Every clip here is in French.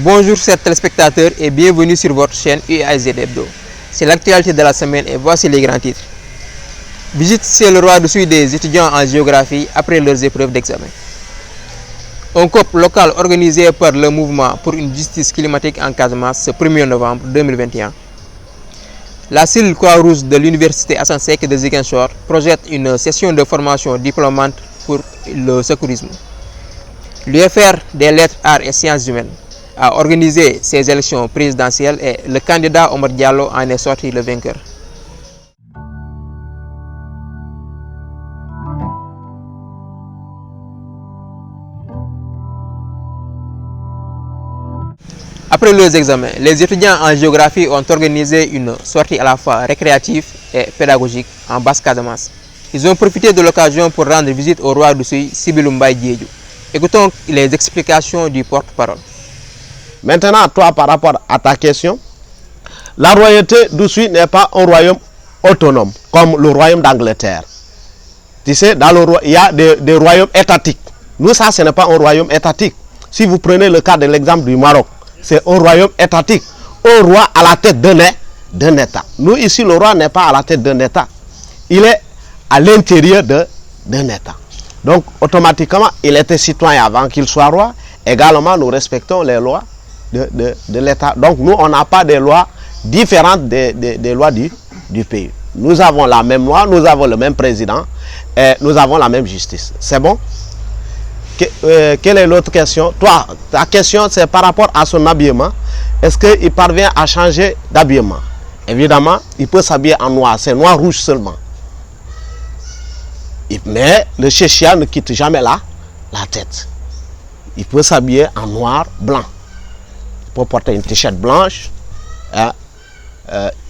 Bonjour chers téléspectateurs et bienvenue sur votre chaîne UAZ Hebdo. C'est l'actualité de la semaine et voici les grands titres. Visite chez le roi de Souy des étudiants en géographie après leurs épreuves d'examen. Un COP local organisé par le mouvement pour une justice climatique en Casamance ce 1er novembre 2021. La cellule Croix-Rouge de l'Université Assane Seck de Ziguinchor projette une session de formation diplômante pour le secourisme. L'UFR des lettres, arts et sciences humaines a organisé ces élections présidentielles et le candidat Omar Diallo en est sorti le vainqueur. Après leurs examens, les étudiants en géographie ont organisé une sortie à la fois récréative et pédagogique en Basse-Casamance. Ils ont profité de l'occasion pour rendre visite au roi du Souy, Sibilou Mbaye Diédhiou. Écoutons les explications du porte-parole. Maintenant, toi, par rapport à ta question, la royauté d'Oussouy n'est pas un royaume autonome, comme le royaume d'Angleterre. Tu sais, il y a des royaumes étatiques. Nous, ça, ce n'est pas un royaume étatique. Si vous prenez le cas de l'exemple du Maroc, c'est un royaume étatique. Un roi à la tête d'un État. Nous, ici, le roi n'est pas à la tête d'un État. Il est à l'intérieur d'un État. Donc, automatiquement, il était citoyen avant qu'il soit roi. Également, nous respectons les lois de l'État. Donc, nous, on n'a pas des lois différentes des lois du pays. Nous avons la même loi, nous avons le même président et nous avons la même justice. C'est bon? Quelle est l'autre question? Toi, ta question, c'est par rapport à son habillement. Est-ce qu'il parvient à changer d'habillement? Évidemment, il peut s'habiller en noir. C'est noir-rouge seulement. Mais le chéchia ne quitte jamais la tête. Il peut s'habiller en noir-blanc. Il peut porter une t-shirt blanche,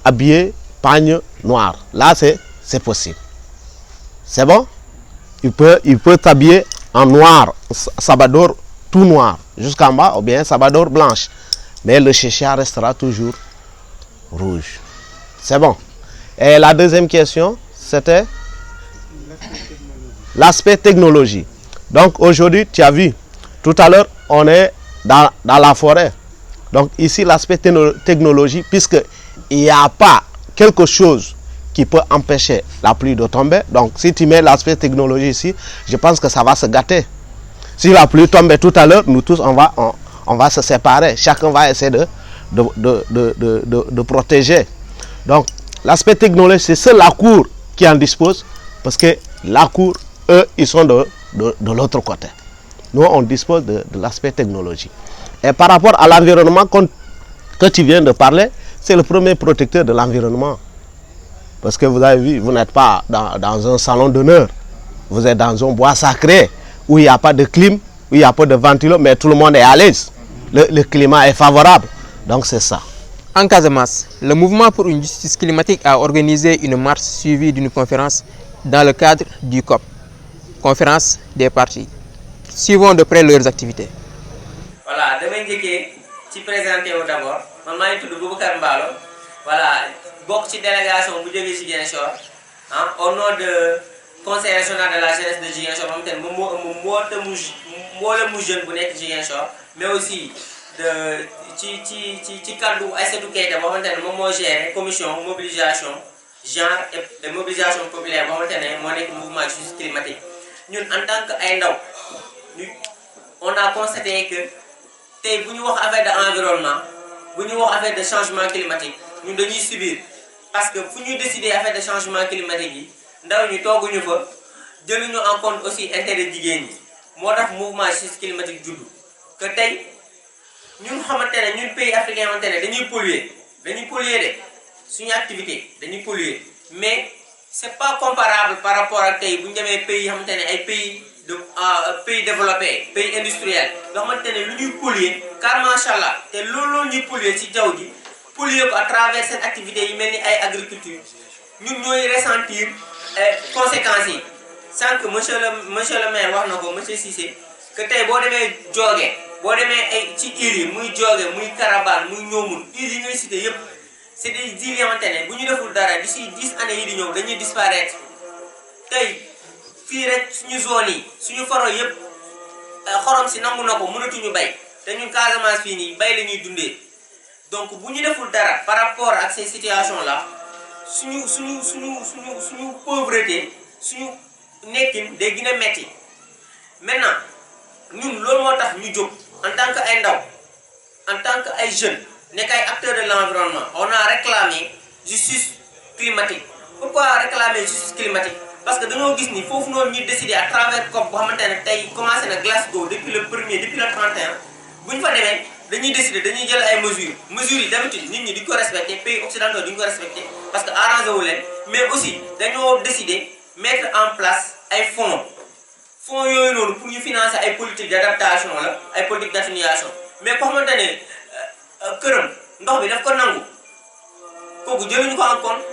habillé, pagne noir. Là, c'est possible. C'est bon? Il peut s'habiller en noir, sabador tout noir, jusqu'en bas, ou bien sabador blanche. Mais le chéchia restera toujours rouge. C'est bon. Et la deuxième question, c'était l'aspect technologie. Donc aujourd'hui, tu as vu, tout à l'heure, on est dans la forêt. Donc ici, l'aspect technologie, puisqu'il n'y a pas quelque chose qui peut empêcher la pluie de tomber. Donc si tu mets l'aspect technologie ici, je pense que ça va se gâter. Si la pluie tombe tout à l'heure, nous tous, on va se séparer. Chacun va essayer de protéger. Donc l'aspect technologie, c'est seule la cour qui en dispose, parce que la cour, eux, ils sont de l'autre côté. Nous, on dispose de l'aspect technologie. Et par rapport à l'environnement que tu viens de parler, c'est le premier protecteur de l'environnement. Parce que vous avez vu, vous n'êtes pas dans un salon d'honneur. Vous êtes dans un bois sacré où il n'y a pas de clim, où il n'y a pas de ventilo, mais tout le monde est à l'aise. Le climat est favorable. Donc c'est ça. En Casamance, le mouvement pour une justice climatique a organisé une marche suivie d'une conférence dans le cadre du COP, conférence des partis. Suivons de près leurs activités. Voilà, demain je présenter d'abord. Maman est tout de Boubacar Mbalo. Voilà, beaucoup de délégations bu jógee ci Ziguinchor au nom de conseil régional de la jeunesse de Ziguinchor moom tamit mu jeune bu nekk Ziguinchor, mais aussi de ci kaddu Aïssatou Keita boo xamante ne moom moo géré commission mobilisation genre et mobilisation populaire boo xamante ne moo nekk mouvement justice climatique. Ñun en tant que ay ndaw on a constaté que tey bu ñu wax affaire d'environnement, bu ñu wax affaire de changement climatique, ñun dañuy subir. Parce que fu ñu décider affaire de changement climatique yi ndaw ñu tooguñu fa jëluñu en compte aussi intérêt jigéen ñi moo tax mouvement justice climatique juddu que tey ñun xamante ne ñun pays africain xamante ne dañuy polluer de suñu activité dañuy polluer, mais c'est pas comparable par rapport ak tey bu ñu demee pays yi xamante ne ay pays développés, pays industriels nga xamante ne lu ñuy polluer car macha allah te loolu ñuy polluer ci jaww ji polluer ko à travers cette activité yi mel ni ay agriculture ñun ñooy ressentir conséquences yi. Sans que monsieur le maire wax na ko monsieur Cissé que tey boo demee Jooge boo demee ay ci îles yi muy Jooge muy Karabane muy Ñoomul îles yi ngay cité yëpp c'est des îles yoo xamante ne bu ñu deful dara d'ici 10 années yi di ñëw dañuy disparaître. Tey fii rek suñu zone yi suñu faro yëpp xorom si nangu na ko mënatuñu bay te ñun Casamance fii nii bay la ñuy dundee donc bu ñu deful dara par rapport ak ces situations là suñu pauvreté suñu nekkin day gën a metti. Maintenant ñun loolu moo tax ñu jóg en tant que ay ndaw en tant que ay jeunes nekk ay acteurs de l'environnement on a réclamé justice climatique. Pourquoi réclamer justice climatique? Parce que dañoo gis ni foofu noonu ñuy décider à travers COP boo xamante ne tey commencé na Glasgow depuis le 1er depuis le 31 bu ñu fa demee dañuy décider dañuy jël ay mesures yi d'habitude nit ñi duñ ko respecté pays occidentaux duñ ko respecté parce que arrangé wu leen mais aussi dañoo décider mettre en place ay fonds yooyu noonu pour ñu financer ay politique d'adaptation la ay politique d'atténuation mais koo xamante ne këram ndox bi daf ko nangu kooku jëluñu ko en compte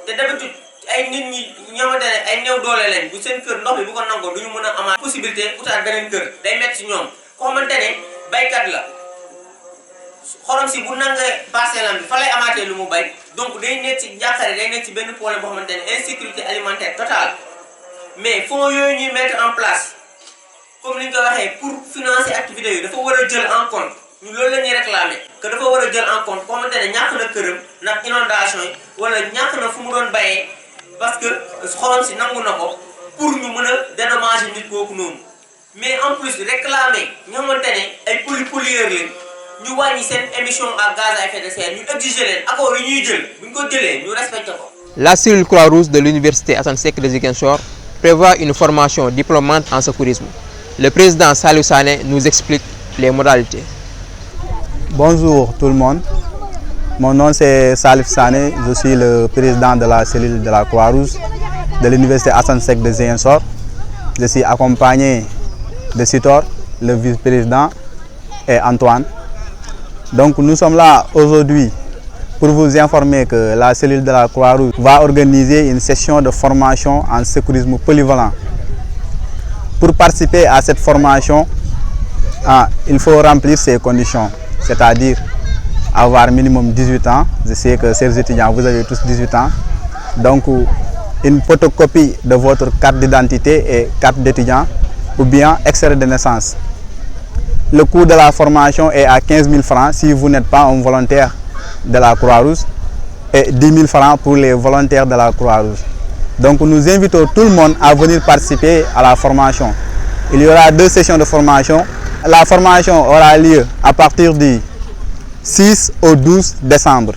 te d'habitude ay nit ñi ñoo xamante ne ay néew doole lañ bu seen kër ndox bi bu ko nangoo duñu mën a amaat possibilité utaat beneen kër day metti ci ñoom koo xamante ne baykat la xorom si bu nangee parcelle bi fa lay amaatee lu mu bay donc day nekk ci njàqare day nekk ci benn problème boo xamante ne insécurité alimentaire totale mais fonds yooyu ñuy mettre en place comme ni ñu ko waxee pour financer activités yi dafa war a jël en compte ñu loolu la ñuy réclamer que dafa war a jël en compte koo xamante ne ñàkk na këram ndax inondation yi wala ñàkk na fu mu doon bayee parce que xorom si nangu na ko pour ñu mën a dédommager nit kooku noonu mais en plus réclamer ñoo xamante ne ay pollueurs lañ ñu wàññi seen émission à gaz à effet de serre ñu exiger leen accord yi ñuy jël bu ñu ko jëlee ñu respecté ko. La cellule Croix-Rouge de l'université Assane Seck de Ziguinchor prévoit une formation diplômante en secourisme. Le président Saliou Sané nous explique les modalités. Bonjour tout le monde. Mon nom c'est Salif Sané, je suis le président de la cellule de la Croix-Rouge de l'université Assane Seck de Ziguinchor. Je suis accompagné de Sitor, le vice-président, et Antoine. Donc nous sommes là aujourd'hui pour vous informer que la cellule de la Croix-Rouge va organiser une session de formation en secourisme polyvalent. Pour participer à cette formation, il faut remplir ces conditions, c'est-à-dire avoir minimum 18 ans. Je sais que chers étudiants, vous avez tous 18 ans. Donc une photocopie de votre carte d'identité et carte d'étudiant ou bien extrait de naissance. Le coût de la formation est à 15 000 francs si vous n'êtes pas un volontaire de la Croix-Rouge et 10 000 francs pour les volontaires de la Croix-Rouge. Donc nous invitons tout le monde à venir participer à la formation. Il y aura 2 sessions de formation. La formation aura lieu à partir du 6 au 12 décembre.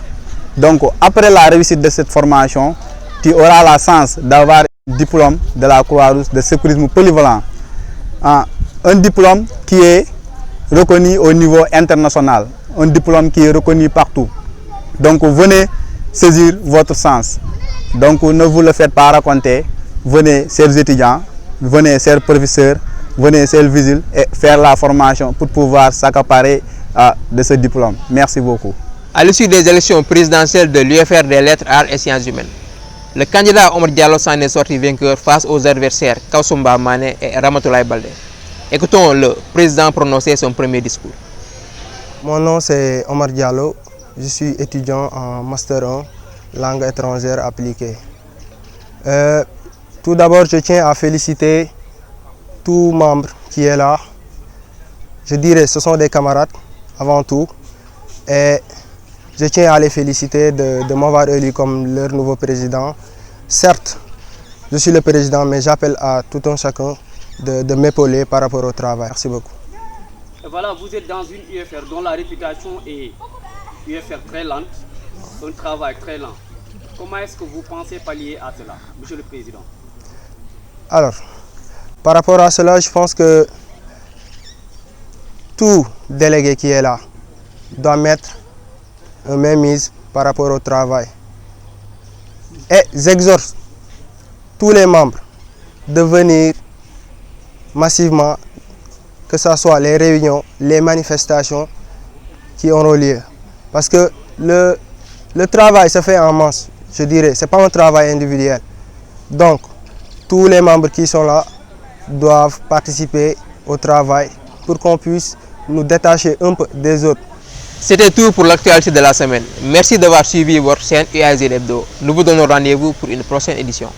Donc après la réussite de cette formation, tu auras la chance d'avoir un diplôme de la Croix-Rouge de secourisme polyvalent. Un diplôme qui est reconnu au niveau international, un diplôme qui est reconnu partout. Donc venez saisir votre chance. Donc ne vous le faites pas raconter, venez chers étudiants, venez chers professeurs, venez chers vigiles et faire la formation pour pouvoir s'accaparer de ce diplôme. Merci beaucoup. À l'issue des élections présidentielles de l'UFR des lettres, arts et sciences humaines, le candidat Omar Diallo s'en est sorti vainqueur face aux adversaires Kausumba Mané et Ramatoulaye Baldé. Écoutons le président prononcer son premier discours. Mon nom c'est Omar Diallo, je suis étudiant en Master 1, langue étrangère appliquée. Tout d'abord, je tiens à féliciter tout membre qui est là. Je dirais ce sont des camarades avant tout. Et je tiens à les féliciter de m'avoir élu comme leur nouveau président. Certes, je suis le président, mais j'appelle à tout un chacun de m'épauler par rapport au travail. Merci beaucoup. Et voilà, vous êtes dans une UFR dont la réputation est UFR très lente, un travail très lent. Comment est-ce que vous pensez pallier à cela, Monsieur le Président? Alors, par rapport à cela, je pense que tout délégué qui est là doit mettre une mainmise par rapport au travail. Et j'exhorte tous les membres de venir massivement, que ce soit les réunions, les manifestations qui auront lieu. Parce que le travail se fait en masse, je dirais, ce n'est pas un travail individuel. Donc, tous les membres qui sont là doivent participer au travail pour qu'on puisse nous détacher un peu des autres. C'était tout pour l'actualité de la semaine. Merci d'avoir suivi votre chaîne UAZ Hebdo. Nous vous donnons rendez-vous pour une prochaine édition.